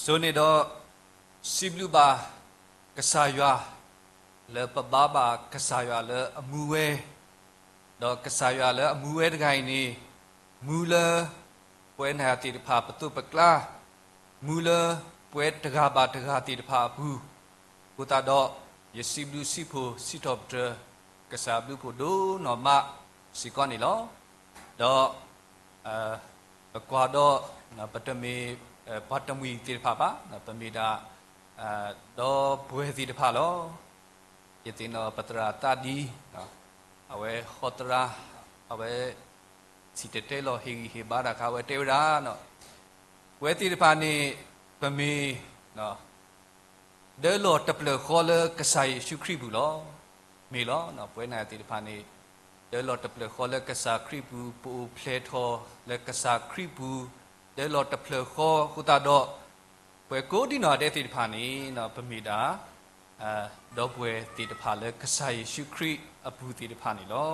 ဆိုနေတော့စီဘလူပါကစားရွာလေပပပါကစားရွာလေအမှုဝဲတော့ကစားရွာလေအမှုဝဲတကိုင်းနေမူလပွဲနာတိတဖာပတုပကလာမူလပွဲတကားပါတကားတိတဖာဘူးကိုတာတော့ယစီဘလူစီဖို့စီတော့တကစားဘလူဖို့ဒိုနော်မစီကောနေလောတော့ကွာတော့ပတမီปัตตมีติภาปะปะมีดาดอบุเฮติภาโลยติโนปัตราตาดีเอาไว้ขอตราเอาไว้สิเตเตโลเฮบาดาคาเวเทวดาเนาะเวติภานี่ปะมีเนาะเดโลตะเปลขอเลกะไซชุคริบุโลมีโลเนาะป่วยนาติภานี่เดโลตะเปลขอเลกะซาคริบุปูเพลโทเลกะซาคริบุเดลอตเพลโคกุตาดอเปโกดินาเดติดพานีนะปมีดาดอเปติดพาเลกษัยชุครีอภูติดพานีลอ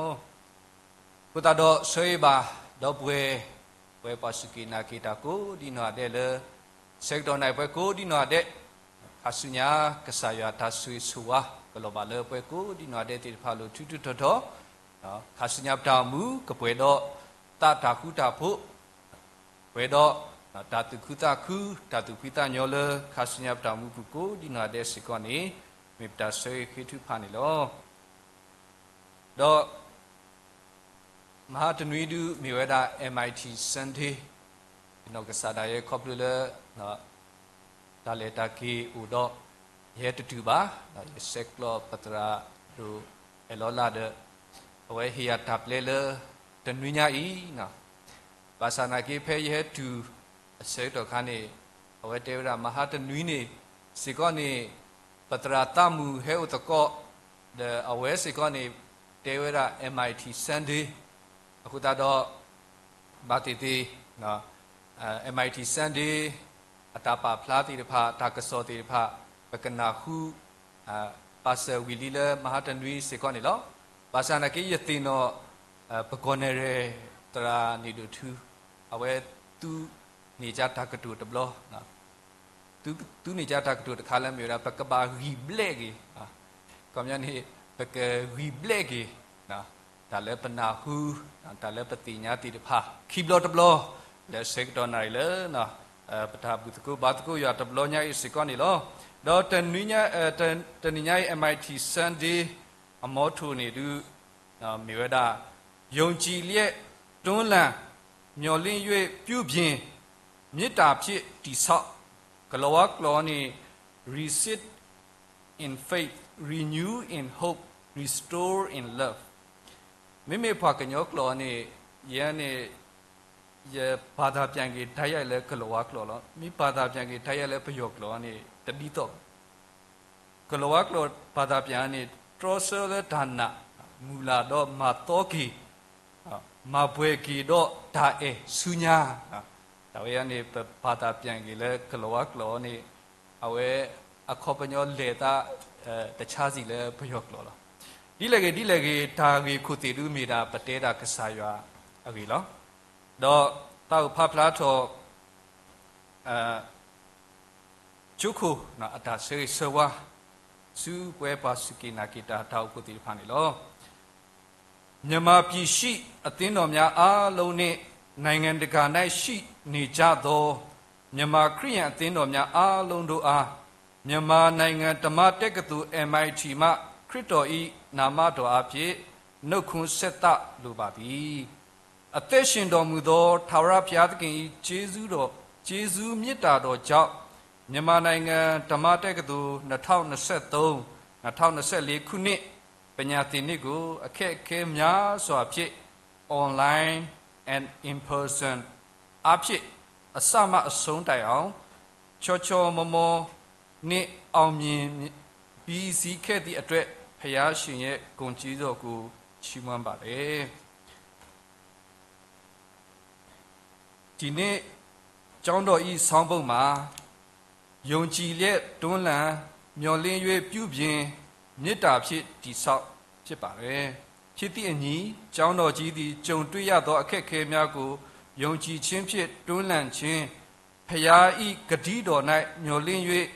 กุตาดอเสยบาดอเปปัสกินากิตาโกดินาเดเลเซกดอนไนเปโกดินาเดอาสุญากษัยทัสุยสุวะกลบาเลเปโกดินาเดติดพาโลทุทุทอนะอาสุญาตามูกเปดอตาตาคุตาพุเวดอตาตุคุตาคูตาตุพิตาญอเลคาสุญญาตามุกุโกดินาเดสิกอนีมิปตาเซคิทุพานิโลดอมหาตนุยดูมีเวดา MIT Sunday นอกสาดายคอบเลนะตาเลตากีอุดอเฮตุตุบาเซกลอปัตราดูเอลอลาเดเอาไว้เฮียทับเลตนุยญาอีนะภาษานากีเพยเฮตูเสกตัวขานี่เอาไว้เทวดามหาตนุยนี่สิกอนี่ปัตราตามูเฮอุตโกเดเอาไว้สิกอนี่เทวดา MIT Sunday အခုတတော့ဘာတီတီနော်MIT Sunday အတာပါဖလားတီတဖာတာကစောတီတဖာပကနာခုပါဆဝီလီလမဟာတနွီစေကောနေလောဘာသာနာကိယတိနောပကောနေရတရာနေတူသူအဝဲသူနေကြတာကတူတဘလောနော်သူနေကြတာကတူတခါလဲမြေရာပကဘာရီဘလက်ကြီးကောမြနေပကရီဘလက်ကြီးနော်ဒါလည်းပနာဟုဒါလည်းပတိညာတိတဖာခီဘလောတဘလောလက်စက်တော်နိုင်လဲနော်ပတာဘူးတကူဘာတကူရတဘလောညာစကောနေလောတော့တနည်းညာတနည်းညာ MIT Sunday အမောထူနေသူမြေဝဒယုံကြည်လျက်တွန်းလှန်မျော်လင့်၍ပြုပြင်မေတ္တာဖြင့်တည်ဆောက်ကလောကလောနေ resit in faith renew in hope restore in love မိမိဖွာကညောကလောနေယန်းနေယဘာသာပြန်ကြီးထိုက်ရလဲကလောကလောလောမိဘာသာပြန်ကြီးထိုက်ရလဲပယောကလောနေတတိတော့ကလောကလောဘာသာပြန်နေ trosel ဒါနမူလာတော့မာတောကီมาบวยกีโดตาเอสุญญาตาเวอันนี้ปาตาเปียงกีเลยกลัวกลัวนี่เอาไว้อคอปญอเลตาตะชาสิเลยพยอกลัวล่ะดิเลกตากีคุติรุมีดาปะเตดากษายาอะกีล่ะดอตาพะพลาทอจุคุนะอัตตาเสสวะสุเวปัสกินากิตาตาคุติพานิล่ะမြန်မာပြည်ရှိအသင်းတော်များအားလုံးနဲ့နိုင်ငံတကာ၌ရှိနေကြသောမြန်မာခရိယန်အသင်းတော်များအားလုံးတို့အားမြန်မာနိုင်ငံဓမ္မတက္ကသိုလ် MIT မှခရစ်တော်၏နာမတော်အဖြစ်နှုတ်ခွန်းဆက်သလိုပါသည်အသက်ရှင်တော်မူသောထာဝရဘုရားသခင်၏ကျေးဇူးမေတ္တာတော်ကြောင့်မြန်မာနိုင်ငံဓမ္မတက္ကသိုလ်2023-2024 ခုနှစ်ပညာသင်နှစ်ကိုအခက်အခဲများစွာဖြင့် online and in person အဖြစ်အစမှအဆုံးတိုင်အောင်ချောမောနဲ့အောင်မြင်ပြီးစီးခဲ့သည့်အတွက်ဖယားရှင်ရဲ့ဂုဏ်ကြီးတော်ကိုချီးမွမ်းပါတယ်ဒီနေ့ကျောင်းတော်ဤဆောင်းပုဒ်မှာယုံကြည်လျက်တွန်းလှန်မျှော်လင့်၍ပြုပြင်မေတ္တာဖြင့်တည်ဆောက်ဖြစ်ပါတယ်ဖြစ်သည့်အညီကျောင်းတော်ကြီးသည်ကြုံတွေ့ရသောအခက်အခဲများကိုယုံကြည်ခြင်းဖြင့်တွန်းလှန်ခြင်း ဖျားဤဂတိတော်၌ညှော်လင့်၍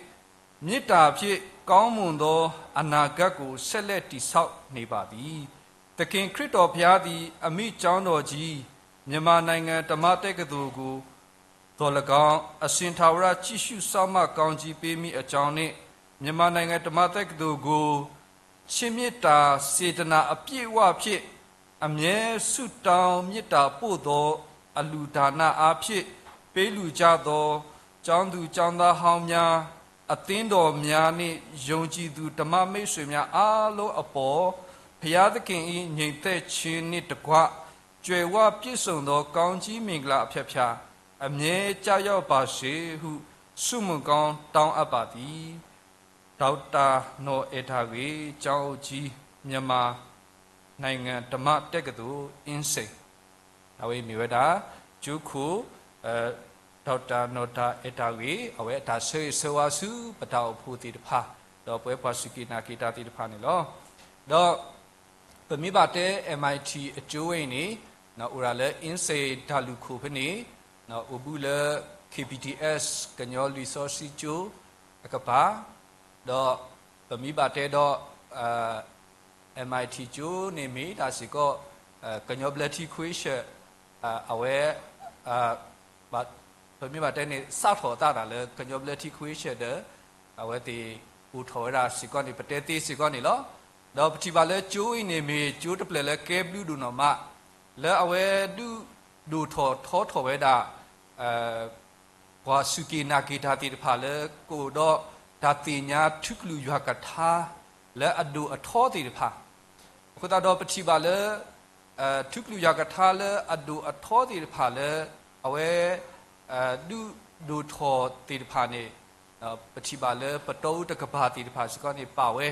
မေတ္တာဖြင့်ကောင်းမွန်သောအနာဂတ်ကိုဆက်လက်တည်ဆောက်နေပါသည်သခင်ခရစ်တော်ဘုရားသည်အမိကျောင်းတော်ကြီးမြန်မာနိုင်ငံဓမ္မတက္ကသိုလ်ကိုတော်၎င်းအရှင်ထာဝရကြည်ရှုစောင့်မကောင်းကြီးပေးမိအကြောင်းနှင့်မြန်မာနိုင်ငံဓမ္မတက္ကသိုလ်ကိုရှင်မေတ္တာစေတနာအပြည့်အဝဖြင့်အမြဲဆုတောင်းမေတ္တာပို့သောအလူဒါနအားဖြင့်ပေးလူကြသောကျောင်းသူကျောင်းသားဟောင်းများအသင်းတော်များနှင့်ယုံကြည်သူဓမ္မမိတ်ဆွေများအားလုံးအပေါ်ဘုရားသခင်၏ငြိမ်သက်ခြင်းနှင့်တကွကြွယ်ဝပြည့်စုံသောကောင်းကြီးမင်္ဂလာအဖျက်ဖျားအမြဲကြောက်ရောက်ပါစေဟုဆုမွန်ကောင်းတောင်းအပ်ပါသည်ဒေါက်တာနော်အေထာဝေကျောင်းအုပ်ကြီးမြန်မာနိုင်ငံဓမ္မတက္ကသိုလ်အင်းစိန်အဝေးမြေဝတာဂျုခုဒေါက်တာနော်တာအေထာဝေအဝေးဒါဆွေဆွာစုပတောက်ဖို့တိတဖာတော့ပွဲပွားစုကိနာကိတာတိတဖာနေလောတော့ပမိဘတဲ့ MIT အကျိုးဝင်နေနော်ဥရလဲအင်းစိန်ဒါလူခုဖနေနော်ဥဘူးလဲ KPTS ကညော resource ကျိုအကပါတော့ပမိဘတဲ့တော့ MIT ကျိုနေမီဒါစီကောကညော bloody question အဝဲဘာပမိဘတဲ့နေစထောတာတာလဲကညော bloody question တဲ့အဝဲတီဥထောရာစီကောနေပတဲ့တီစီကောနေလောတော့ပတိပါလဲကျိုးနေမီကျိုးတပလဲလဲကဲဘလူးဒူနော်မလဲအဝဲဒူထောဝဲတာဘာစုကိနာကိတာတိတဖာလဲကိုတော့ဒါတိညာထုကလူရွာကထာလဲအဒူအထောတိတဖာခုတော့ပတိပါလဲထုကလူရွာကထာလဲအဒူအထောတိတဖာလဲအဝဲဒူထောတိတဖာနေပတိပါလဲပတောတကဘာတိတဖာစကနေပါဝဲ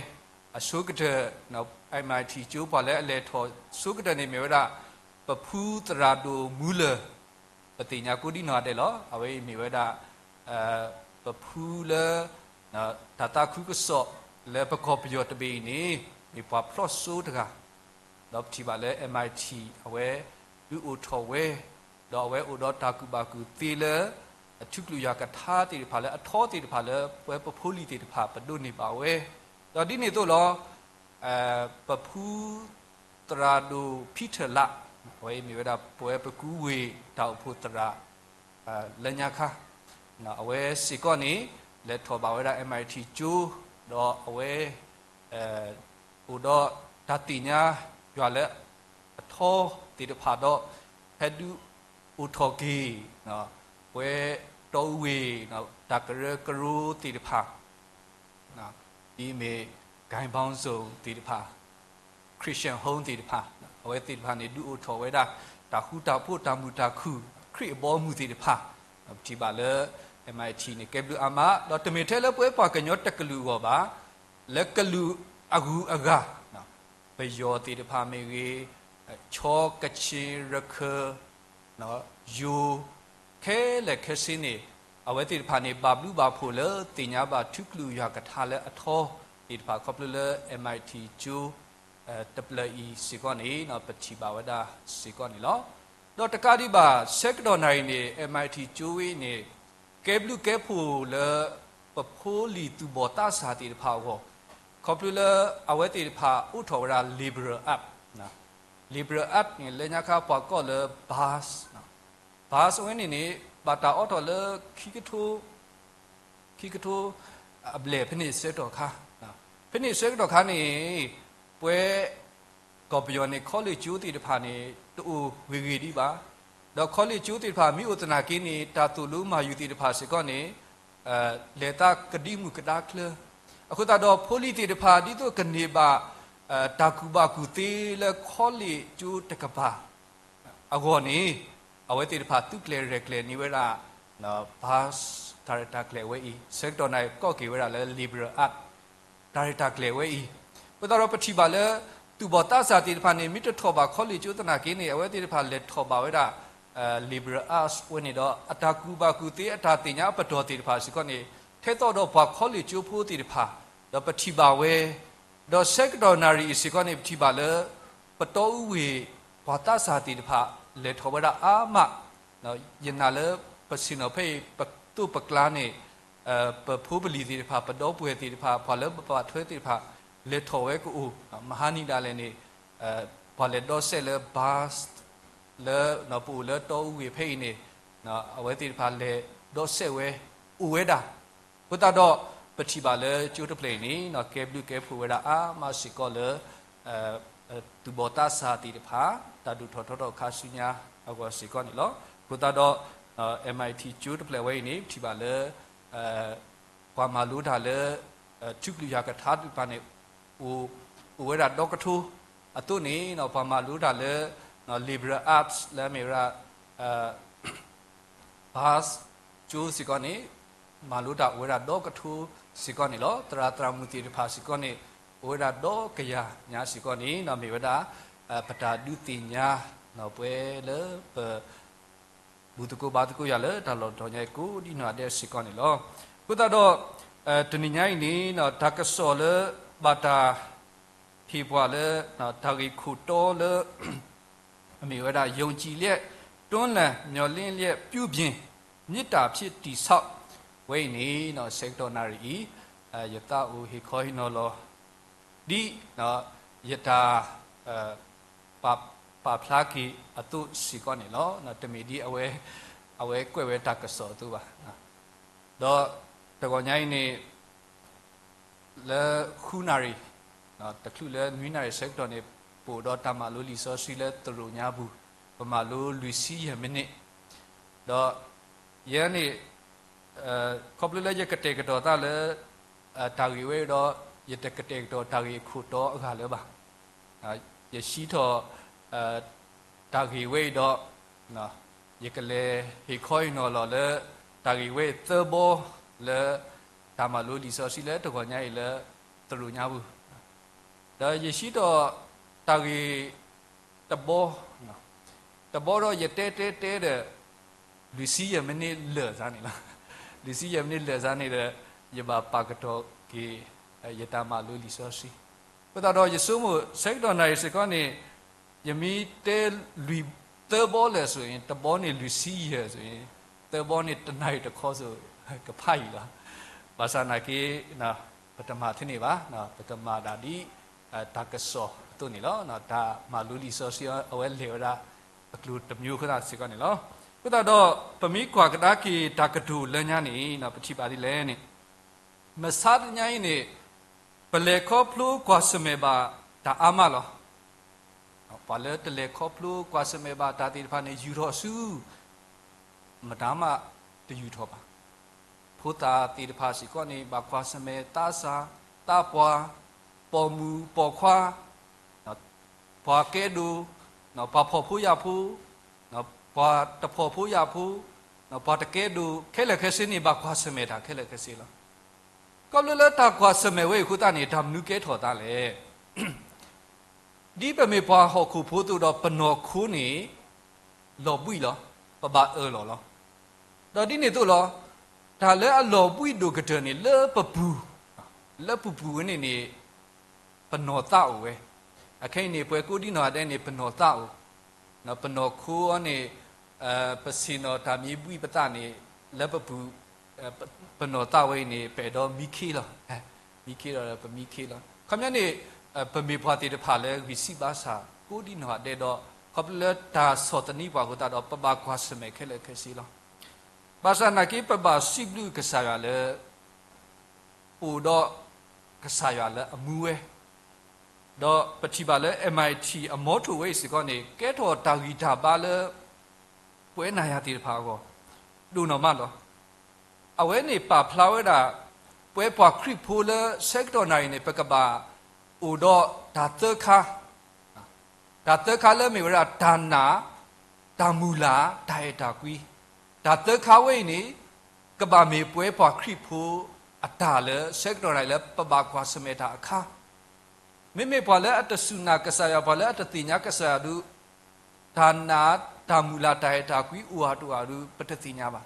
အစုကတဲ့နော် MIT ကျိုးပါလဲအလေထောစုကတဲ့နေမြေဝဒပဖူးတရာဒိုမူလပတိညာကိုဒီနော်တဲ့လောအဝေးမြေဝဒပဖူးလဲနော်တတာခုကစောလဲပကောပယောတပေနေမြေပွားပလော့ဆိုးတကတော့တိပါလဲ MIT အဝဲလူအိုထော်ဝဲတော့ဝဲအိုတော့တာကူပါကူတီလဲအထုကလူရကထာတိဖာလဲအထောတိဖာလဲပွဲပဖိုးလီတိဖာပဒုနေပါဝဲတော့ဒီနေ့တော့လောပဖူးတရာဒိုဖိထလာဝဲမြေဝဒပွဲပကူဝေတောက်ဖို့တရာလညာခါနော်အဝဲစီကောနေလက်ထောပါဝဲတာ MIT ကျိုးတော့အဝဲဟိုတော့ဓာတိညာရွာလက်အထောတိတဖာတော့ဟက်ဒူဥထော်ကီနော်ဝဲတောဝေနော်ဒါကရကရူတိတဖာနော်ဒီမေဂိုင်ပေါင်းစုံတိတဖာခရစ်ယာန်ဟုံးတိတဖာအဝဲတိတဖာနေဒူဥထော်ဝဲတာတာခုတာဖို့တာမူတာခုခရစ်ဘောမူတိတဖာဒီပါလေ MIT နေကဲဘလူအမတော့တမင်ထဲလဲပွဲပွားကညောတက်ကလူဟောပါလက်ကလူအကူအကာနော်ဘယောတိတဖာမေကြီးချောကချင်ရခနော်ယူခဲလက်ခစင်းနေအဝဲတိတဖာနေဘာဘလူဘာဖို့လဲတင်ညာဘာထုကလူရကထားလဲအထောတိတဖာကောပလူလဲ MIT ကျိုတပလီစီကောနေနော်ပတိပါဝဒစီကောနေလောတော့တကားဒီပါဆက်တော်နိုင်နေ MIT ကျိုးဝေးနေကဲဘလူကဲဖို့လဲပဖိုးလီတူဘောတာစာတိတဖာကိုကောပလူလဲအဝဲတိတဖာဥထောဝရ liberal up နော် liberal up နေလဲညာခါပွားကောလဲ bus နော် bus ဝင်နေဘာတာအော်တော်လဲခိကထိုအဘလေဖနိစတော်ခါနော်ဖနိစတော်ခါနေပွဲကော်ပီယိုနေ college ကျိုးတိတဖာနေတူဝေဂီဒီပါတော့ college ကျိုးတိတဖာမိဥတနာကင်းနေတာတူလူမာယူတိတဖာစကောနေလေတာကဒီမူကဒါကလအခုတော့ဖိုလီတိတဖာဒီတော့ကနေပါတာကူပါကူတေလေ college ကျိုးတကပါအကောနေအဝဲတိတဖာသူကလေရကလေနိဝရာနော်ဘာတာရတာကလေဝဲဤစက်တော်နိုင်ကော့ကေဝရာလေ liberal art တာရတာကလေဝဲဤဘတော်ပတိပါလေသူဘောတာစာတိတဖာနေမိတထောပါခေါလီကျူတနာကင်းနေအဝဲတိတဖာလက်ထောပါဝဲတာliberal arts ဝင်နေတော့အတာကူပါကူတေအတာတင်ညာပတော်တိတဖာစီကောနေထဲတော့ဘာခေါလီကျူဖိုးတိတဖာတော့ပတိပါဝဲတော့ secondary စီကောနေပတိပါလေပတော်ဝေဘာတာစာတိတဖာလက်ထောဝဲတာအာမနော်ယနာလေပစီနိုဖေပ tu peklane pepubeli ti pha padau pue ti pha phale papa thwe ti pha le thowe ku mahani da le ni phale do se le bas le no pu le to we phei ni no awe ti pha le do se we uwe da puta do pati ba le chu to play ni no ke blu ke phu we da ma si ko le tu bota sa ti pha ta du tho tho kha sunya ago si ko ni lo puta do MIT ကျွတ်ပလဲဝဲနေဖြီပါလေကွာမာလူဒါလေကျုပ်လူရကထားပြပါနေဝဲရတော့ကထူအတုနေနော်ကွာမာလူဒါလေနော် liberal arts လဲမေရာbas ကျိုးစီကနေမာလူဒါဝဲရတော့ကထူစီကနေလောတရာမူတီဖာစီကနေဝဲရတော့ကရညာစီကနေနော်မေဝဒါပတာဒုတိညာနော်ပွဲလေဘူတကူဘာတကူရလေဒါလောတော့ညကူဒီနော်တဲ့စီကောနေလောကုသတော့တနိညိုင်းနေနော်ဒါကစောလေဘာတာဖြီပွားလေနော်ဒါကြီးခုတော်လေအမေဝဒယုံကြည်လက်တွန်းလှန်မျောလင်းလက်ပြုပြင်မေတ္တာဖြစ်တိဆောက်ဝိနေနော်စေတောနာရီယတဥဟိခောဟိနောလောဒီနော်ယတာပါဖလာကီအတုစီကောနေလောနော်တမီဒီအဝဲကွဲ့ဝဲတကစောသူပါတော့တကောညိုင်းနေလေခုနာရီနော်တခုလေနွိနာရီစက်တော်နေပိုတော့တမလိုလီစောစီလေတရူညာဘူးပမာလိုလူစီယမနစ်တော့ယန်နေကောပလလေကတဲ့ကတော့တာလေတာဂီဝဲတော့ယတကတဲ့တော့တာဂီခုတော့အခါလေပါယရှိတော့တာဂီဝဲတော့နော်ယကလေဟိခွိုင်းနော်လောလေတာဂီဝဲသဘောလေတာမလိုဒီစောစီလေတကောညိုင်လေတလူညာဘူးဒါယရှိတော့တာဂီတဘောနော်တဘောတော့ယတဲတဲ့လူစီယမနေလေဇာနေလားလူစီယမနေလေဇာနေတဲ့ယဘာပါကတော့ကေယတာမလိုလီစောစီဘုရားတော်ယေရှုမို့စိတ်တော်နိုင်စကောနေယမီတဲလူတေဘောလေဆိုရင်တဘောနေလူစီရဆိုရင်တေဘောနေတနိုင်တခေါ်ဆိုကဖိုင်လားဘာသာနာကေနာပထမသင်းနေပါနော်ပထမဒါဒီတာကဆောတုန်နေလောနော်ဒါမာလူလီဆိုစီအဝဲလေရာအကလူတမျိုးခဏစီကနေလောဘုရားတော့ပမိခွာကဒါကီတာကဒူလညာနေနော်ပတိပါဒီလဲနေမဆာဒညာနေ ပလေခေါပလူကွာစမေဘာဒါအမလောပလေတလေခေါပလူကွာစမေဘာဒါတိဖာနေယူရောစုမဒါမတယူထောပါဖိုတာတိဖာစီကောနေဘာကွာစမေတာစာတာပွားပေါ်မူပေါ်ခွာနော်ပွားကဲဒူနော်ပဖော်ဖူရဖူနော်ပွားတဖော်ဖူရဖူနော်ပွားတကဲဒူခဲလက်ခဲစင်းနေဘာကွာစမေတာခဲလက်ခဲစီလောก็เลยละตากว่าสมัยเว้ยคุณตาเนี่ยทำนุเกถอตาเลยดีไปไม่พอหอกคู่พูดตัวเราปนอคู่นี่หล่อบุยเหรอปะบาหล่อตอนที่นี่ตัวเราถ้าเละหล่อบุยดูกระเทนี่เละปะปูนี่ปนอเต้าเว้ยอะแค่นี่พอกูดีหน่อยได้นี่ปนอเต้านะปนอคู่นี่ปะสินอทามีบุยปะตานี่เละปะปูปนอตาเวนี่เปดอมิคีลมิคีลปมิคีลคำนี้ปมีพอติดผ่าเลยวิสิบาษากูดีหนอเดดอขบเลตาสตนีปากุตาดอปบากวาสเมเคเลเคสิลภาษานักปบาสิบลูกษายาเลปูดอกษายาเลอมูเวดอปฏิบัติเล MIT อมอทูเวสิกอนี่แกทอตากีตาบาเลป่วยนายาติดผ่าก็ดูหนอมาลอเอาไว้ในป่าพลาวดาเพื่อปากคริพูเลเซ็กตัวไหนในปกบาอุดอดาเตอร์คาเลมีเวลาดานาดามูลาไดดากุยดาเตอร์คาไว้นี่กบามีเพื่อปากคริพูอัตตาเลเซ็กตัวไหนเลปบากวาสเมตาคาไม่พอเลอัตสุนักษายาพอเลอัตติญากษายาดูดานาดามูลาไดดากุยอุอาตุอาดูปฏิติญาบา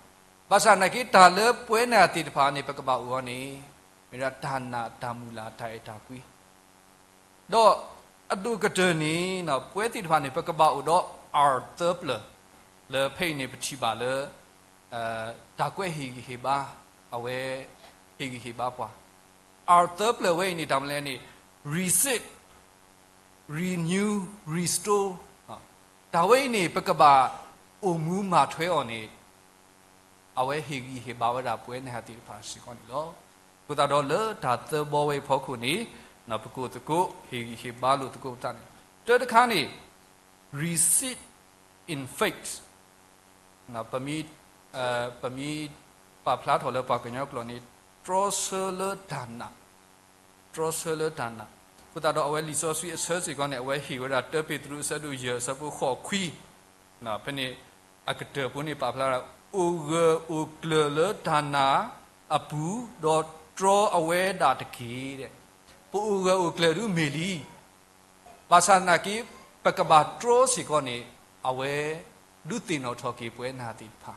ภาษาหนักตาเล็บป่วยนาติดพานิปกบาอุวนี่มีรัฐานาตามูลาไทยตากุยดออดูกระเจนี่นะป่วยติดพานิปกบาอุดออาร์เติบเลเพ่ในปฏิบัติเล ta quê hi ba awe hi ba pa our third way ni tam le ni reset renew restore ta way ni pakaba omu ma thwe on ni awe hi ba wa da pwe na ha ti pa si kon ni lo ku ta do le da third way pho khu ni na paku to ko hi ba lo to ko ta ni to ta kha ni reset in faith na pa mi pa phla tho le pa ka nya klo ni trosler dana ku ta do awe li so sui a si kon ni awe hi wa da te petru sa du ye sa pu kho khwi na pa ni akate pu ni pa phla ra o kle dana apu do tro awe da ta ki de pu o kle du me li pa sa na ki pa ka ba tro si kon ni awe du tin no tho ki pwe na ti pha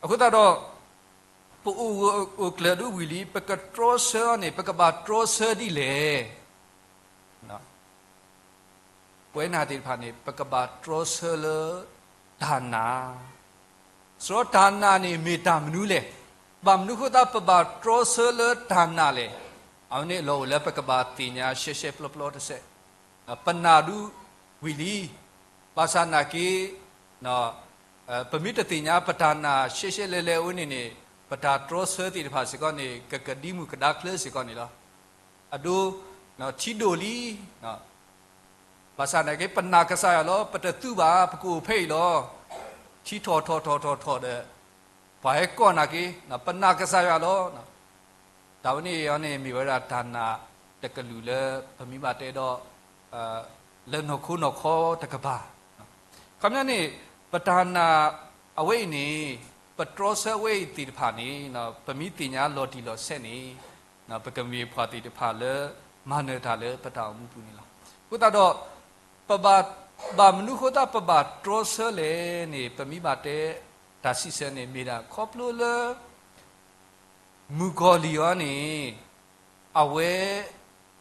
aku ta do pu o kle du wi li pa ka tro se ni pa ka ba tro se di le na pwe na ti pha ni pa ka ba tro se le dana so dana ni me ta mnu le ba mnu khu ta pa ba tro se le dana le aw ni lo le pa ka ba ti nya she plo plo ta se pa na du wi li pa sa na ki no pa mi ta ti nya pa ta na she le u ni ni pa ta tro se ti pha si kon ni ka di mu ka da kle si kon ni lo adu no chi do li no pa sa na ki pa na ka sa ya lo pa ta tu ba pa ku phei lo chi tho de ba he ko na ki na pa na ka sa ya lo no da ni yo ni mi wa da ta na ta ka lu le pa mi ba te do le no khu no kho ta ka baคำนั้นนี่ปทานาเอาไว้นี่ปตรอสเอาไว้ตีดผ่านนี่นะปมิติญาโลดีโลเซนี่นะปกมีพอตีดผ่านเลยมาเนธาเลยปตามุปุนี่ละกุตาดอปบาบามนุโคตาปบาตรอสเลยนี่ปมิบาเตตาสิเซนี่มีดาครอบลูเลยมุกอลีวานี่เอาไว้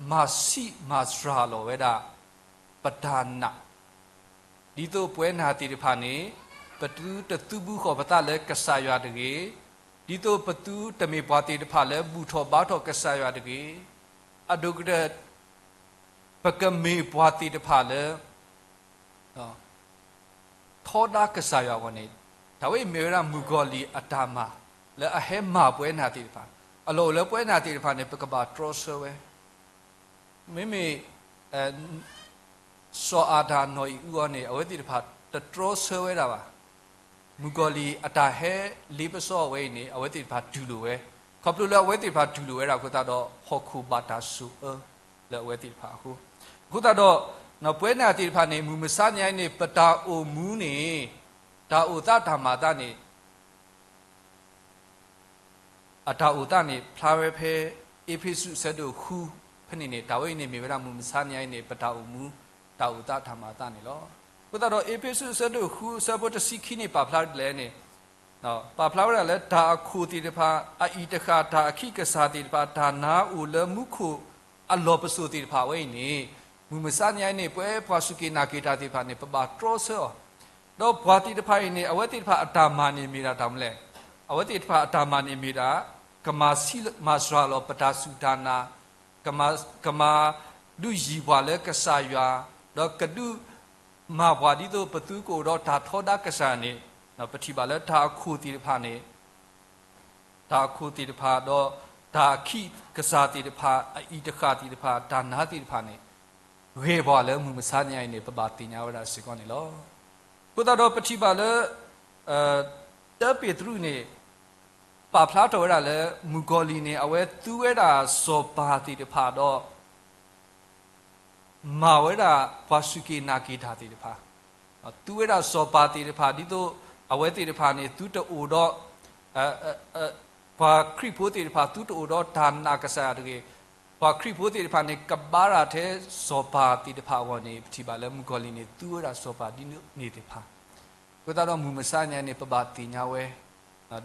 มาสิมาสราโลเวดาปทานาဒီတော့ပွဲနာတိတဖာနေပတူတသူဘူးခေါ်ပတလဲကဆာရွာတကေဒီတော့ပတူတမေပွားတိတဖာလဲဘူထောဘာထောကဆာရွာတကေအဒုကရပကမေပွားတိတဖာလဲထောဒါကဆာရွာဝင်ဒါဝိမေရမူဂောလီအတာမာလဲအဟဲမာပွဲနာတိတဖာအလောလဲပွဲနာတိတဖာနေပကဘာထရောဆဝဲမိမိစောအာဒါနိုဥောနေအဝဲတိတဖာတထရောဆဝဲတာပါမူဂောလီအတာဟဲလိပစောဝဲနေအဝဲတိတဖာဒူလိုဝဲခေါပလူလဲအဝဲတိတဖာဒူလိုဝဲတာခုတာတော့ဟောခုဘာတာဆူလဲအဝဲတိတဖာခုတာတော့နော်ပွဲနာတိတဖာနေမူမစညိုင်းနေပတာအိုမူးနေဒါဥဒဓမ္မာတနေအတာဥဒနေဖလာဝဲဖဲအေဖိစုဆက်တို့ခူဖနေနေဒါဝိနေမြေဝရမူမစညိုင်းနေပတာအိုမူးတာဥဒဓမ္မာတနေလောခုတာတော့အေဖိစုဆက်တို့ခူဆဘတ်စီခိနေပါဖလာလဲနေနော်ပါဖလာဝရလဲဒါအခုတိတဖာအီတခါဒါအခိကစားတိတဖာဒါနာဥလမှုခုအလောပစုတိတဖာဝိနေမူမစညိုင်းနေပွဲဖွာစုကေနာကေတာတိဖာနေပပါထရောဆောတော့ဘွာတိတဖာနေအဝတိတဖာအတာမာနေမိတာတောင်လဲအဝတိတဖာအတာမာနေမိတာကမာစီမစရာလောပတာစုဒါနာကမာဒုရီဘွာလဲကဆာယွာတော့ကဒုမာဘွာဒီတော့ပသူကိုတော့ဒါထောဒကဆာနေနော်ပတိပါလဲဒါခုတိတဖာနေဒါခုတိတဖာတော့ဒါခိကစားတိတဖာအီတခါတိတဖာဒါနာတိတဖာနေဝေဘွာလဲမူမစညိုင်းနေပပါတင်ညာဝရစေကောနေလောကုသတော်ပတိပါလဲတပေတရုနေပါဖလားတော်ရလဲမူဂောလီနေအဝဲသူဝဲတာစောပါတိတဖာတော့မာဝဲတာဘွာစုကေနာကေတာတိတဖာသူဝဲတာစောပါတိတဖာဒီတော့အဝဲတိတဖာနေသူတူတော့ဘာခရိပိုတိတဖာသူတူတော့ဒါနာကစားတကေဘာခရိပိုတိတဖာနေကဘာရာတဲ့စောပါတိတဖာဝနေပတိပါလဲမူဂောလီနေသူဝဲတာစောပါဒီနေတဖာကိုတာတော့မူမစညာနေပပတိညာဝဲ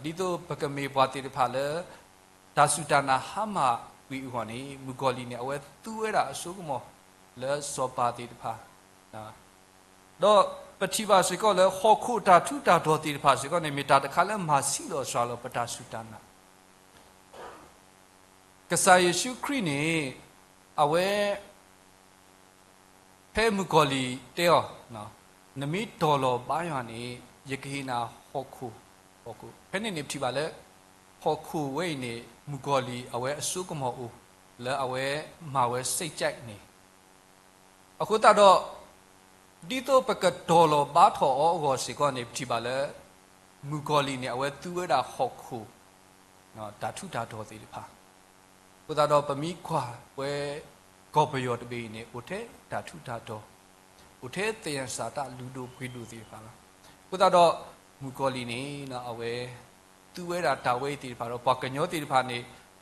ဒီတော့ပကမေဘွာတိတဖာလဲဒါစုတနာဟမဝီဥခေါနေမူဂောလီနေအဝဲသူဝဲတာအစိုးကမောလဲစောပါတိတဖာတော့ ปฏิบัติสิก็เลยหอกคู่ตาทุตาดอติภาสิก็ในมีตาตะคาเลมาสิโลสวาโลปตาสุตานะกษัตริย์เยซูคริสต์นี่เอาไว้เพ่มุกอลีเตียวนะนมิดอลบายานี่ยกหินาหอกคู่เพ่นี่นิพทิบาเลหอกคู่เว้ยนี่มุกอลีเอาไว้สุกมออูแล้วเอาไว้มาไว้สิใจนี่အခုတတော့ဒီတော့ပကဒေါ်လဘာထောအောကိုစီကနေပြပါလေမူကောလီနေအဝဲသူဝဲတာဟောက်ခုနော်ဓာထုဓာတော်သေးလေဖာကိုတတော့ပမိခွာဝဲကောပယောတပေနေဥထဲဓာထုဓာတော်ဥထဲတယံစာတလူတို့ခွေးတို့သေးဖာလားကိုတတော့မူကောလီနေနော်အဝဲသူဝဲတာတာဝဲသေးဖာတော့ပကညောသေးဖာနေ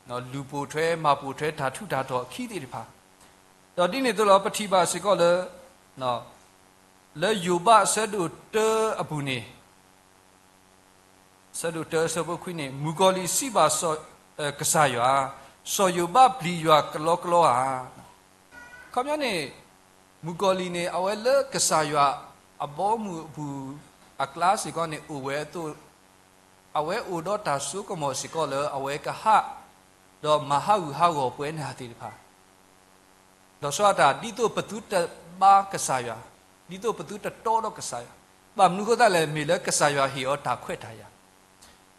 နော်လူပူထွဲမပူထွဲဓာထုဓာတော်ခီးသေးဖာတော့ဒီနေ့တော့ပတိပါစီကောလေနော်လေယူဘဆဒုတေအပူနေဆဒုတေဆဘခွိနေမူကောလီစီပါဆောကဆာယွာဆောယူဘပလီယွာကလောကလောဟာခမယနေမူကောလီနေအဝဲလေကဆာယွာအဘောမူဘူးအကလာစီကောနေဥဝဲတုအဝဲဥဒတာဆုကမောစီကောလေအဝဲကဟတော့မဟာဝဟောပွဲနာတိဖာတော့ဆိုတာဒီတော့ပတုတဘာကဆာယဒီတော့ပတုတတော်တော့ကဆာယဘာမနုကတလည်းမေလကဆာယဟီအောတာခွဲ့ထားရ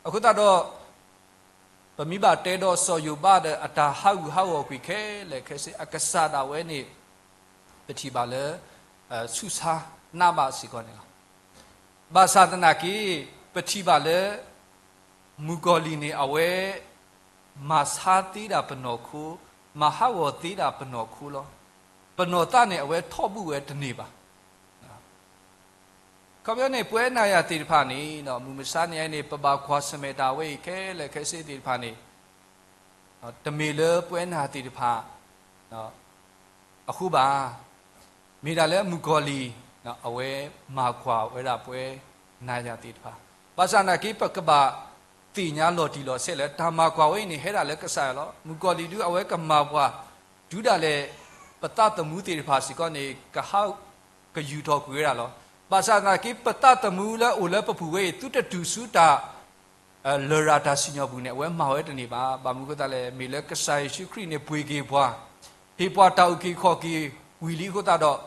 အခုတော့ပမိဘတဲတော့ဆောယူဘာတဲ့အတာဟောက်ဟောကွေခဲလေခဲစေအကဆာတာဝဲနေပတိပါလေဆုစာနာမစီကောနေဘာသာတနာကီပတိပါလေမူကောလီနေအဝဲမာသာတိတာပနောခုမဟာဝတိတာပနောခုလောပနောတနဲ့အဝဲထော့မှုဝဲတနေပါခေါပြောနေပွဲနာရတိဖာနေနော်မူမဆာနေနေပပခွာစမေတာဝဲခဲလေခဲစေတိဖာနေတမေလပွဲနာတိဖာနော်အခုပါမိတာလဲမူကောလီနော်အဝဲမာခွာဝဲတာပွဲနာရတိဖာပါစနာကိပကဘာတိညာလော်တီလော်ဆက်လဲဓမ္မာခွာဝဲနေဟဲတာလဲကဆာလောမူကောလီတူအဝဲကမာဘွားဒူးတာလဲပတတမှုတိဖာစီကောနေကဟောက်ကယူတော်ခွေရလောပါစနာကိပတတမှုလဲအိုလဲပပူဝဲတူတတူစုတာလောရာတာစီညောဘူးနဲ့ဝဲမာဝဲတနေပါဘာမှုကတလဲမေလဲကဆိုင်ရှိခရိနေပွေကေဘွားဟေပွားတောက်ကေခေါ်ကေဝီလီကိုတာတော့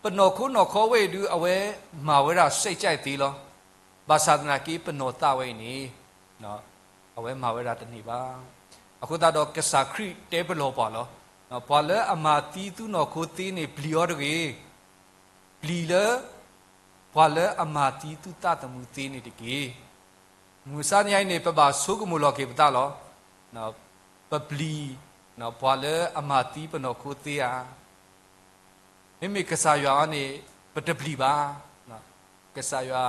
ပနောခုနောခေါ်ဝဲတူအဝဲမာဝဲတာစိတ်ကြိုက်သေးလောပါစနာကိပနောတဝဲနေနော်အဝဲမာဝဲတာတနေပါအခုတော့ကစားခရိတဲဘလောပါလောနော်ဘာလဲအမာတီသူနော်ကိုသေးနေဘလီယောတကေဘလီလဲဘာလဲအမာတီသူတတမှုသေးနေတကေမူစာညိုင်းနေပပဆုကမူလောကေပတလောနော်ပပလီနော်ဘာလဲအမာတီပနော်ကိုသေးอ่ะမိမိကစားရွာနေပတပလီပါနော်ကစားရွာ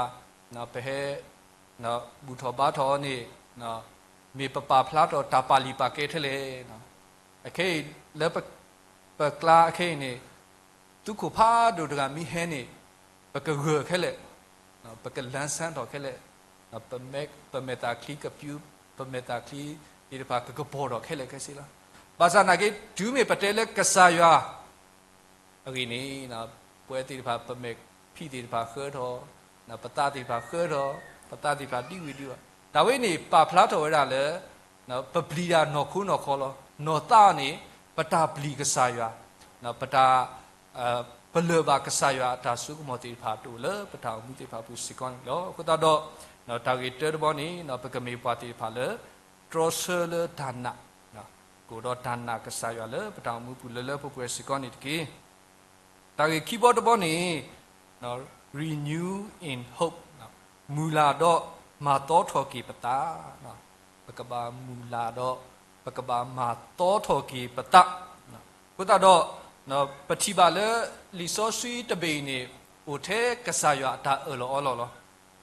နော်ပဲနော်ဘူထောဘာထောနေနော်မေပပဖလာတော့တာပါလီပါကေထလေနော်အခေလဲပကလာအခေနေသူခုဖာဒိုတကမိဟဲနေပကရခဲလေနော်ပကလန်ဆန်တော့ခဲလေနော်ပမေတာခလီကပြူပမေတာခလီဒီပါကဘောတော့ခဲလေခဲစီလားဘာသာနာကေဒူးမေပတဲလေကဆာယွာအခုနေနော်ပွဲတိပါပမေဖိတိပါခဲတော့နော်ပတာတိပါခဲတော့ပတာတိပါတိဝီဒီဒါဝိနေပါဖလားတော်ရတာလေနော်ပပလီယာနော်ခုနော်ခေါ်လောနော်တာနေပတာပလီကဆာယွာနော်ပတာပလဘကဆာယွာတာဆုကမောတိဖာတူလေပတာမူတိဖာပူစီကွန်လောခုတော့နော်တာဂီတဲဘောနီနော်ပကမေပါတိဖာလေထရဆလဒါနာနော်ကိုတော့ဒါနာကဆာယွာလေပတာမူပူလေပူပွေစီကွန်နီတကေတာဂီကီဘော့ဒဘောနီနော် renew in hope နော်မူလာတော့မာတော်ထော်ကီပတာနော်ပကဘာမူလာတော့ပကဘာမာတော်ထော်ကီပတာနော်ခုတော့နော်ပတိပါလေလီဆိုဆွီတပေနေဟိုထဲကဆာယတာအော်လော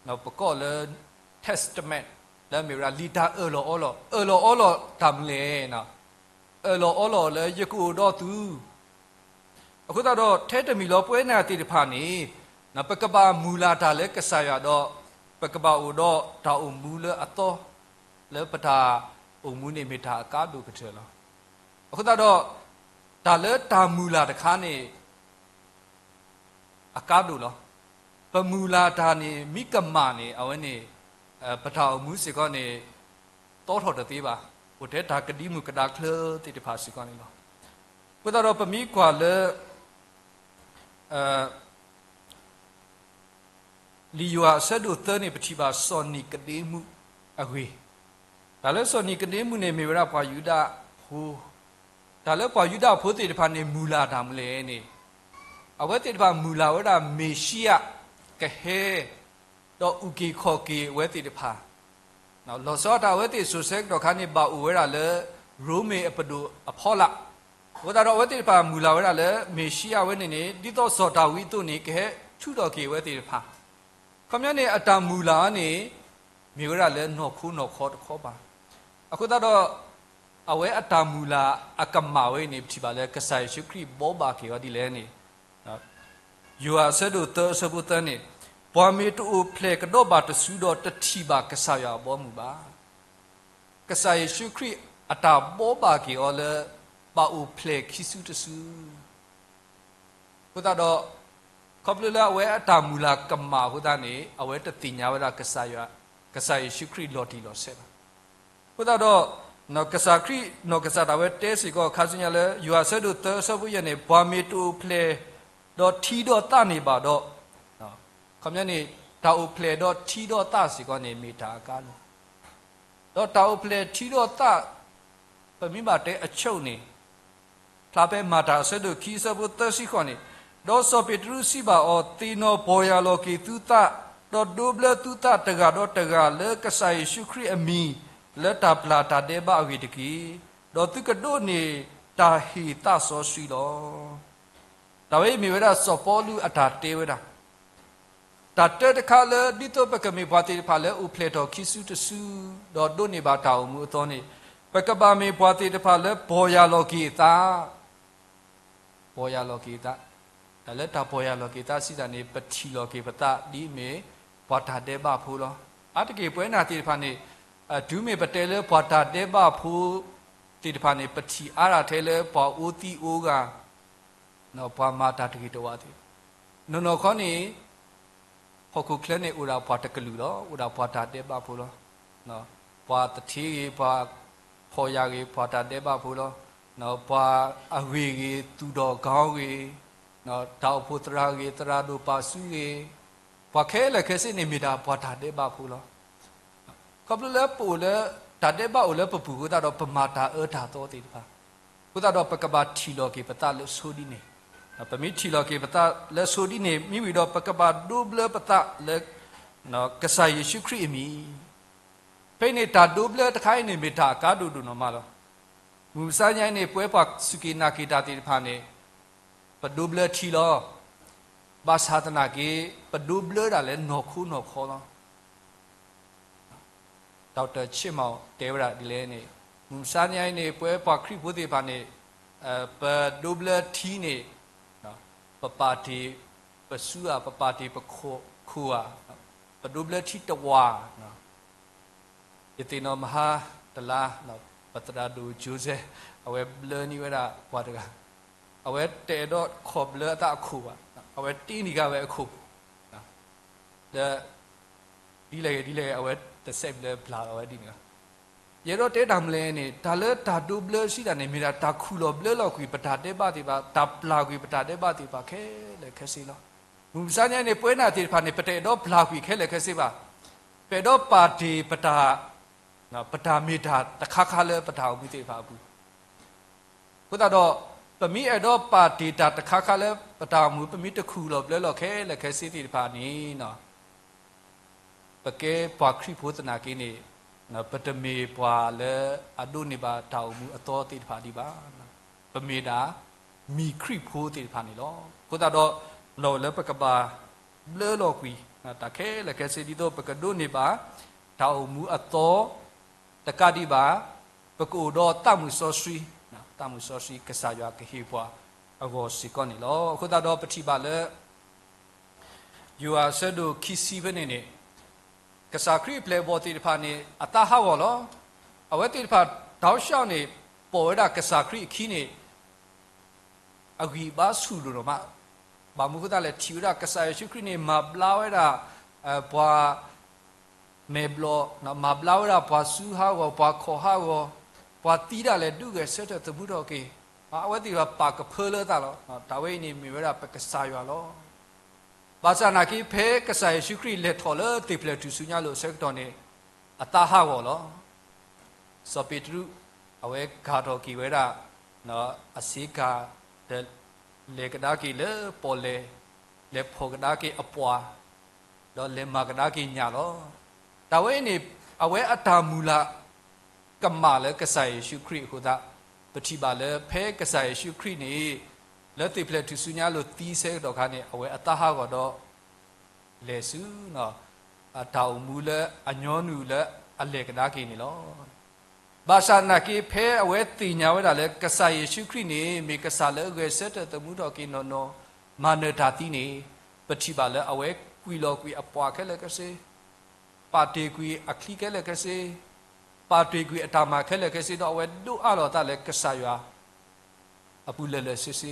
နော်ပကောလေ testament လဲမြေရာလီတာအော်လောတမ်လေနော်အော်လောလေယကူတော့သူအခုတော့ထဲတမီလောပွဲနာတိတဖာနေနော်ပကဘာမူလာတာလေကဆာယတော့ပကဘာအိုတော့တာအုံမူလေအတော်လေပတာအုံမူနေမိတာအကားဒုကထဲလောအခုတော့ဒါလေတာမူလာတခါနေအကားဒုလောပ ปมูลาดานี่มิกมานี่เอาไว้นี่ปะทาวมูสิก็นี่โตถอดตีบ่าอุเทตากดีมุกดาเคลติติภาสิก็นี่เนาะพุทธเราปมีกว่าเลยลียัวเสดุเตนี่ปฏิบัติสอนนี่กดีมุอเวแต่แล้วสอนนี่กดีมุเนี่ยมีเวลาพอยุดาหูแต่แล้วพอยุดาพูดติติภานี่มูลาดามเลยนี่เอาไว้ติติภามูลาเวลาเมชิยะกะเฮดออุกิขอกีเวติติภาเนาะลอสอดาเวติสุเซกดอกคันนี่บาอุเวลาเลยรูเมอปดูอพอละวดาเวติติภามูลาเวลาเลยเมชิยะเวนี่ดิโตสอดาวิตุนี่กะเฮชุดอกีเวติติภาคำนี้เนี่ยอัตามูลานี่มีเวลาเลยนกคู่นกคอตคอบ้าအခုတော့အဝဲအတမူလာအကမဝဲနေဖြစ်ပါလေကဆိုင်ရှိခရီဘောဘာခေောဒီလဲနေယူဟာဆဒုတဆဘုတနေပွားမီတူဖလေကတော့ဘာတဆူတော့တတိပါကဆာရဘောမူပါကဆိုင်ရှိခရီအတာဘောဘာခေောလေပါဦးဖလေခိစုတဆူခုတော့ခပ်လလာဝဲအတမူလာကမဟုဒနေအဝဲတတိညာဝရကဆာရကဆိုင်ရှိခရီလော်တီလော်ဆဲခုတော့နော်ကစားခရီနော်ကစားတာဝဲတဲစီကောခါစညာလဲယူအဆဒုသဆဘူးရနေဘွာမီတူဖလေတော့ထီတော့တနေပါတော့နော်ခမနေတာအိုဖလေတော့ထီတော့တစီကောနေမီတာကားလို့တော့တာအိုဖလေထီတော့တပမိမတဲ့အချုပ်နေထားပဲမာတာဆဒုခီဆဘူးသစီခေါနေတော့စောပီတရုစီပါအောတီနိုဘောယာလောကီသူတတော့ဒိုဘလသူတတကတော့တကလဲကဆိုင်ရှုခရီအမီလက်တာပလာတာတဲ့ဘာဝိတကီတော့သူကဒိုနေတာဟီတဆောရှိတော့ဒါဝိမီဝရစောပေါ်လူအတာတေဝရတတတခါလေဒီတော့ပကမီဘွားတိဖာလေဥဖလေတော်ခိစုတဆူတော့ဒိုနေပါတောင်မူတော့နေပကပါမီဘွားတိတဖာလေဘောယာလောကီတာဘောယာလောကီတာဒါလက်တာဘောယာလောကီတာစီတာနေပတိလောကီပတာဒီမေဘွားတာတဲ့ဘာဖူးလောအတကေပွဲနာတိဖာနေဒူးမေပတဲလေဘွာတာတဲဘဖူတိတဖာနေပတိအာရထဲလေဘွာအိုတီအိုကနော်ဘွာမာတာတကိတဝတိနော်ခေါနေဟခုကလနေဥရာဘွာတကလူတော့ဥရာဘွာတာတဲဘဖူလောနော်ဘွာတတိဘွာဖော်ရကြီးဘွာတာတဲဘဖူလောနော်ဘွာအဝေကြီးသူတော်ကောင်းကြီးနော်တောက်ဖို့တရာကြီးတရာတို့ပါစုကြီးဘွာခဲလေခဲစိနေမိတာဘွာတာတဲဘဖူလောခပ်လဲပူလဲတတဲ့ဘာလဲပပူကတော့ပမာတာတာတော့တိပါခုတော့ပကဘာထီလောကေပတလဲဆိုဒီနေပမီထီလောကေပတလဲဆိုဒီနေမိဝီတော့ပကဘာဒူဘလပတလဲနော်ကဆာယေရှုခရစ်မီဖိနေတာဒူဘလတခိုင်းနေမိတာကာဒူဒူနော်မလားမူစညိုင်းနေပွဲပါစုကိနာကိတာတိဖာနေပဒူဘလထီလောဘာသာတနာကေပဒူဘလဒါလဲနော်ခုနော်ခေါ်လောဒေါက်တာချစ်မောင်တေဝရဒီလဲနေမူစာညိုင်းနေပွဲပါခရိဘုသေပါနေပဒူဘလထီနေနော်ပပါတီပဆူအပပါတီပခိုခူအပဒူဘလထီတဝါနော်ယတိနောမဟာတလာနော်ပတရာဒူဂျူဇေအဝဲဘလနီဝရဘွာတကအဝဲတေတော့ခေါ်ဘလတာခုပါအဝဲတီနီကပဲအခုနော်ဒီလေအဝဲတဆက်လေပလာဝဲဒီနော်ရေတော့တဲတမ်လဲနေတာလဲတာဒူဘလရှိတာနေမိတာတာခုလောဘလလောက်ကွီပတာတဲပါတိပါတာပလာကွီပတာတဲပါတိပါခဲလေခဲစီလောမူစာညနေပွဲနာတိဖာနေပတဲတော့ပလာကွီခဲလေခဲစီပါပေတော့ပါတီပတာနော်ပတာမီတာတခါခါလဲပတာဦးမိတိပါဘူးခုတော့ပမီအဲ့တော့ပါတီတာတခါခါလဲပတာမူပမီတခုလောဘလလောက်ခဲလေခဲစီတိဖာနေနော်ပကဲပွားခရိဘုသနာကိနေနော်ပတမေပွာလဲအဒုနေပါတောင်မူအတော်တိဖာဒီပါပမေတာမီခရိဖိုးတိဖာနေလောကိုတော့လောလဲပကပါဘလလောကွီတခဲလကဲစီဒီတော့ပကဒုနေပါတောင်မူအတော်တကတိပါပကိုတော့တမှုစောရှိနော်တမှုစောရှိကစားရကဟေပွာအဘောစီကောနေလောကိုတော့ပတိပါလဲ you are said to kiss even in itကစားခရီပလေဘောတိဖာနေအတာဟောလောအဝဲတိဖာတောက်ရှောင်းနေပေါ်ရကစားခရီခီးနေအဂီဘာဆူလို့တော့မ บามุกุตาเลทิวดากษัยชุครีนี่มาบลาวดาปัวเมบลนะมาบลาวดาปัวซูฮาวปัวขอฮาวปัวตีดาเลดูเกเสตตบุดอกเกเอาไว้ที่ว่าปากเพลตาลดาเวนี่มีเวลาไปกษัยว่าลภาษานักเพกษัยชุครีเลทอลติเพลตุสุญญาโลเสกตอนนี้อัตาฮาวลสปิตรุเอาไว้กาโตกีเวดาเนาะอาศิกาเดเลกดากีเลปอเลเลพกดากีอปัวดอเลมากดากีญาโลดาเวนี่เอาไว้อัตามูลกัมมาเลกษัยชุครีหุดาปฏิบัติเลเพกษัยชุครีนี่แล้วติเพลตุสุญญาโลตีเสกดอกคันนี่เอาไว้อัตาฮาวดอเลสุเนาะอัตามูลอัญญอนูเลอเลกดากีนี่โลภาษานักเพอเวติญาเวดาเลกษัยเยซูคริสต์นี่มีกษัตริย์เลเกเสตตมุดอกินโนมาเนดาตินี่ปฏิบัติเลอเวกุยโลกุยอปวาเคเลกเสปาเตกุยอคลีเคเลกเสปาเตกุยอตามาเคเลกเสดอเวดูอาโลตาเลกษัยยาอปุเลเลเสเส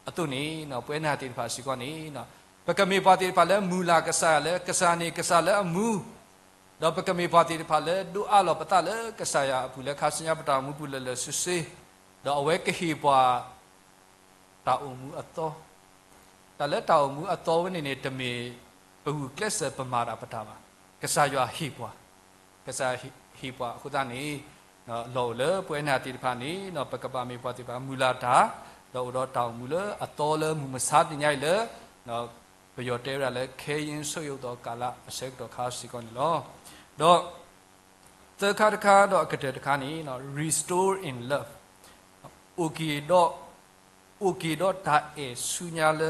อตุนี่เนาะเปนาติภาสิกอนี่เนาะปะกะมีปาติภาเลมูลากษัยเลกษัยนี่กษัยเลอมูดอกปกมีพอตีพาเลดูอาลอปตาเลกษายาบุเลคาสัญญาปตามุบุเลเลสุเซดอกเวกฮีปวาตาอมูอัตโตตาเลตาอมูอัตโตวันนี้ตมีปูเคลสปมาราปตาบากษายาฮีปวากษายฮีปวาขุดานีเนาะโลเลป่วยนาตีพานีเนาะปกบามีพอตีพามูลาดาดอกดอตามูเลอัตโตเลมุมสัตย์ใหญ่เลเนาะประโยชน์เตระเลเคยินสุยดอกกาละเสกดอกคาสิกอนลอดอกเตคาตคาดอกกระเตคานี้เนาะ restore in love โอเคดอกตาเอสุญญาเล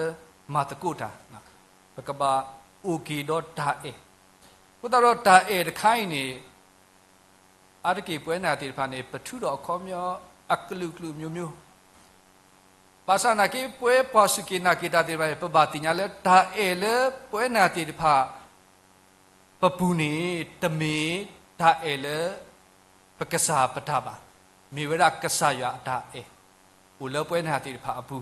มาตะกุตานะปะกบะโอเคดอกตาเอพุทธดอกตาเอตะไคนี่อาตะกีป่วยนาติพานี่ปะทุดอกขอมยออักลุกลุမျိုးภาษานักป่วยปอสุกินากิตาติพาปะบาติญาเลตาเอเลป่วยนาติพาปปูนีตมีตาเอเลปกษาปทาบามีเวลากษายาตาเออุลป่วยนาติพาอปู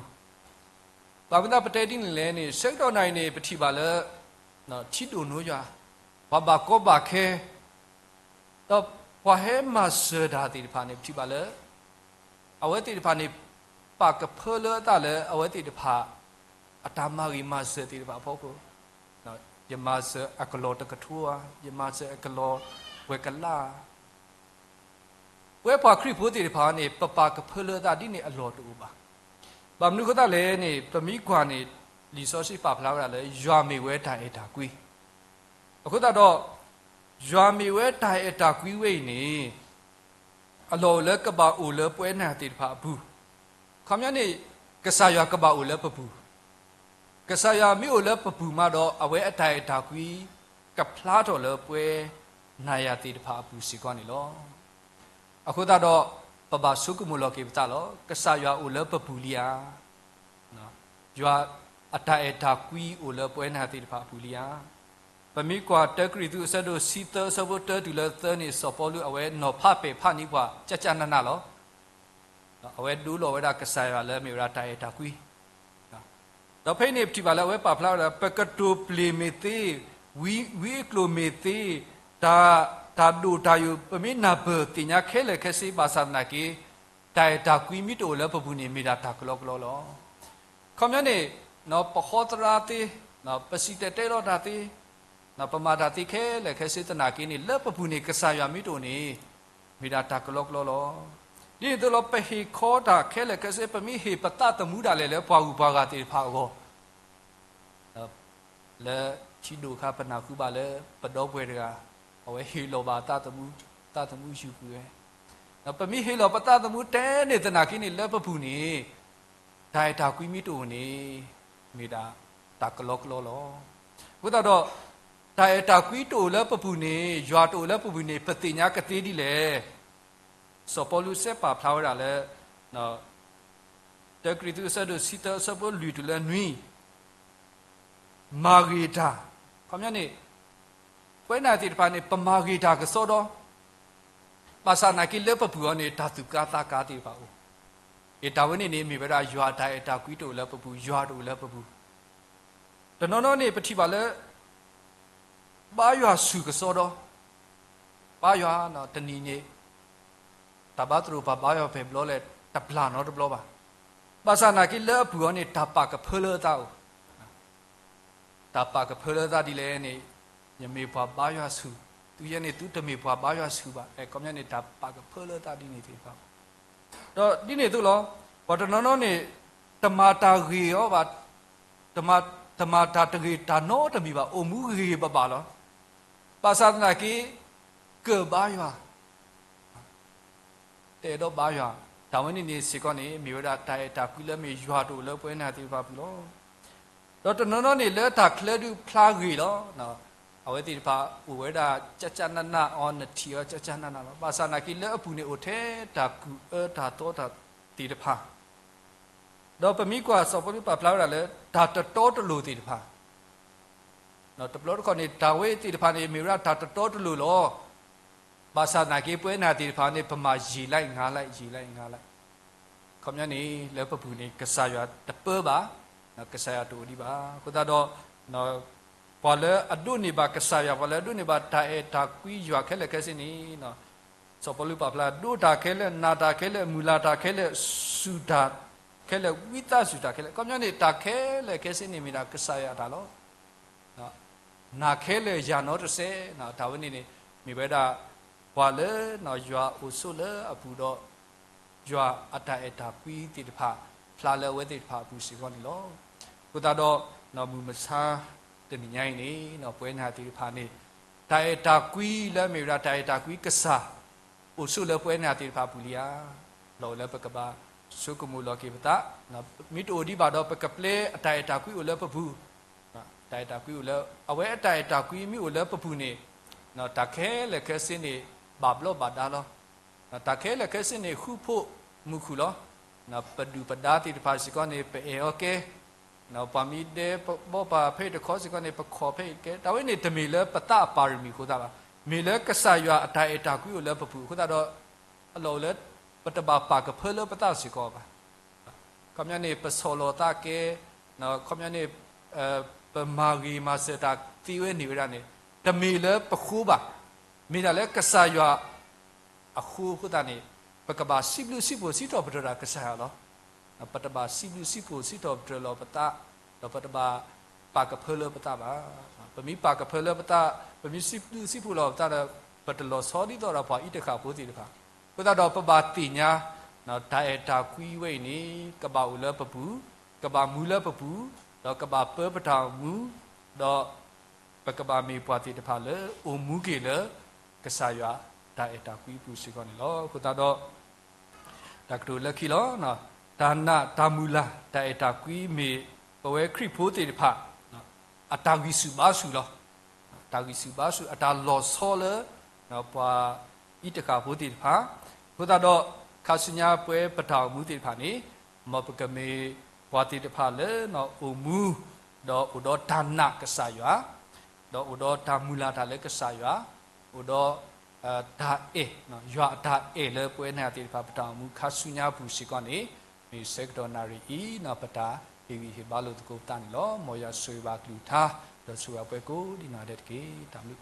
บางคนปฏิทินเลนี่เสกตอนไหนนี่ปฏิบัติเลเนาะชิดูโนยาบาโกบาเคตบพอเฮมาเสดาติพานี่ปฏิบัติเลเอาไว้ติพานี่ปากเพลตาเลเอาไว้ติพาอัตมาริมาเสติพาพอกูยมาเสอักโลตะกะทัวยมาเสอักโลเวกลาเวปาคริพุติพานี่ปะปากะเพลตาดินี่อโลตูบาบามนุขตาเลนี่ปะมีกว่านี่รีซอสปาพลาวเลยามีเวตาเอตากุยအခုတော့ยามีเวตาเอตากุยเวนี่อโลเลกะบาอูเลป่วยนาติพาบูคำยันนี่กะสายากะบาอูเลปะบูกษายามิโอเลปปูมาดออเวอไตตากุยกับพลาดเลป่วยนายาติพาปูสิกอนี่ลอအခုတော့ပပဆုကမလောကေပတလောကဆာယအိုလပပူလီယာနော်ယွာအတအတာကွီအိုလပွဲနာတိတဖာပူလီယာပမိကွာတက်ကရီသူအစဒိုစီတဆဘတတူလသနီစောပေါ်လူအဝဲနော်ဖပေဖနိကွာကြကြနနလောအဝဲဒူလောဝဲတာကဆာယလဲမြေရာတအတာကွီတော့ဖိနေတိပါလဲဝဲပါဖလာပကတိုပလီမီတီဝီကလိုမီတီတာဒူတာယူပမိနာဘတင်ညာခဲလေခဲစီပါသနာကီတိုင်တာကွီမီတိုလဲပပူနေမိတာတာကလောကလောလောခမနေနော်ပခောတရာတီနော်ပစီတဲရောတာတီနော်ပမာတာတီခဲလေခဲစီတနာကီနေလဲပပူနေကဆာယမီတိုနေမိတာတာကလောကလောလောဒီတို့လောပဟီခောတာခဲလေခဲစီပမိဟေပတတမှုတာလေလဲပွားဘူးပွားကတီဖာကောလဲချီဒိုခပနာခုပါလဲပဒောပွဲတကာအဝဲဟီလောဘာတတမှုယူကူရဲ့နော်ပမိဟီလောပတတမှုတဲနေတနာကိနေလဲပပူနေဒိုင်တာကွီမီတိုနေမိတာတာကလောကလောလောဘုဒ္ဓတော့ဒိုင်တာကွီတိုလဲပပူနေရွာတိုလဲပပူနေပတိညာကတိဒီလေစောပေါ်လူဆက်ပါဖလာဝရလဲနော်တက်ကရီတူဆဒစီတဆပေါ်လူတူလဲနွီမာဂီတာခမနေပွဲနာတိတပါနေပမာဂီတာကစောတော့ပါစာနာကိလေပပူအနေဓာတုကာတာကာတိပါဦးเอตาวันนี้มีเวลายัวไดตากุยโตแล้วปะปูยัวโตแล้วปะปู แต่น้องๆนี่ปฏิบัติแล้วบ้าอยู่หาสุกสอดบ้าอยู่หาเนาะตนีนี่ตาบ้าตรูบ้าอยู่เพิ่มล้อเลยตับลานเนาะตับล้อบ่าภาษาหนักกินเลือผัวนี่ตาปากกับเพลอตาตาปากกับเพลอตาดีเลยนี่ยังมีบ้าอยู่หาสุตุยันนี่ตุจะมีบ้าอยู่หาสุบ่าก็ยังนี่ตาปากกับเพลอตาดีนี่ที่บ่าတော့ဒီနေ့သူလောဘာတနောနေတမာတာဂေရောဘာတမာတာတဂေတာနောတမီပါအမှုဂေပါလောပါသနာကိကဘာယတဲတော့ဘာယဒါဝင်းနေစီကောနေမြေဝဒတိုင်တာကွီလမေရွာတို့လောပွဲနာတိပါဘူးလောတော့တနောနေလဲတာခလဲဒူဖလာဂေလောနော်အဝဲတိပါဥဝဲတာကြနနအောနတီရောကြနနလောပါသနာကိလဲအပူနေအိုထဲတာကူတာတော့တာတိတဖာတော့ပမိကွာစောပမိပါဖလာရလဲဒါတတော်တလူတိတဖာနော်တပလို့ခေါနေဒါဝဲတိတဖာနေမြေရဒါတတော်တလူလောပါသနာကိပွဲနာတိတဖာနေပမာရီလိုက်ငါလိုက်ခေါမြနေလဲပပူနေကဆာရတပပါနော်ကဆာရတူဒီပါခုသာတော့နော်พอเลยอดุนิบากษายาพอเลยอดุนิบาตาเอตากุยยาแค่เลยแค่สินี่เนาะสปลุปะพลาดูตาแค่เลยนาตาแค่เลยมูลาตาแค่เลยสุดาแค่เลยวิตาสุดาแค่เลยก็ยังนี่ตาแค่เลยแค่สินี่มีนากษายาตาล้อเนาะนาแค่เลยยานอตเสเนาะดาวนี่มีเวลาพอเลยเนาะยาอุสุเลยอภูดอยาอัตาเอตากุยติดพาพลาเลยเวติดพาปุสิกอนี่ล้อกุตาดอเนาะมุมซาตนี่ใหญ่นี่เนาะပွဲနာတိဖာနေတိုင်တာကွီလဲမေရာတိုင်တာကွီကစားဥစုလဲပွဲနာတိဖာပူလီယာလောလဲပကဘာစုကမူလောကေပတာနော်မိတိုဒီဘာတော့ပကပလေအတိုင်တာကွီဥလဲပပူနော်တိုင်တာကွီဥလဲအဝဲအတိုင်တာကွီမိဥလဲပပူနေနော်တခဲလဲခဲစင်းနေဘာဘလောဘာဒါလောနော်တခဲလဲခဲစင်းနေခုဖို့မူခုလောနော်ပဒူပဒါတိဖာစီကောနေပေโอเคနော်ပါမီတဲ့ဘောပါဖေးတခေါ်စကနေပခေါ်ဖေးကဲဒါဝိနေတမီလဲပတပါရမီခိုးတာပါမီလဲကဆာရွာအတိုင်အတာကွီကိုလဲပပူခိုးတာတော့အလောလဲပတပါပါကဖဲလဲပတစီကောပါခမရနေပစောလောတာကဲနော်ခမရနေပမာဂီမာစတာတီဝဲနေရနေတမီလဲပခိုးပါမီဒါလဲကဆာရွာအခုခိုးတာနေပကဘာစီဘလူစီပိုစီတော့ပတရာကဆာလောปตบาสิบุสิโพสิตอเตลอปตะลอปตบาปากะเพลอปตะบาปะมีปากะเพลอปตะปะมีสิบุสิโพลอปตะปตลอซอดิตอราพออิตะขะโพติตะขะพุตะดอปบาติญาเนาะไดเอตาคุยเวยนี่กะบาอุเลปปูกะบามูเลปปูดอกะบาเปปะทามูดอปะกะบามีปวาติตะพาเลโอมูเกเลกะสายะไดเอตาคุยปูสิกอนี่ลอพุตะดอดักดูละคิลอเนาะดานะดามูลาไดเอตากุยเมปเวคริโพติตะพะอัตตาวิสุบาสุลอตาวิสุบาสุอัตตาลอซอเลเนาะปาอิตะกะโพติตะพะพุตะดอคาสุญญาป่วยปะทาวมูติตะพะนี่มอปะกะเมปวาติตะพะเลเนาะโอมูดออุดอดานะกะสายะดออุดอดามูลาทะเลกะสายะอุดอดาเอเนาะยะดาเอเลป่วยนาติตะพะปะทาวมูคาสุญญาบุสิกอนี่มีเซกดอนารีอีนาปตาเอวีเฮบาลุตโกตันลอมอยาซุยบากลูทาดอซุยาเปโกดินาเดตเกตามลุ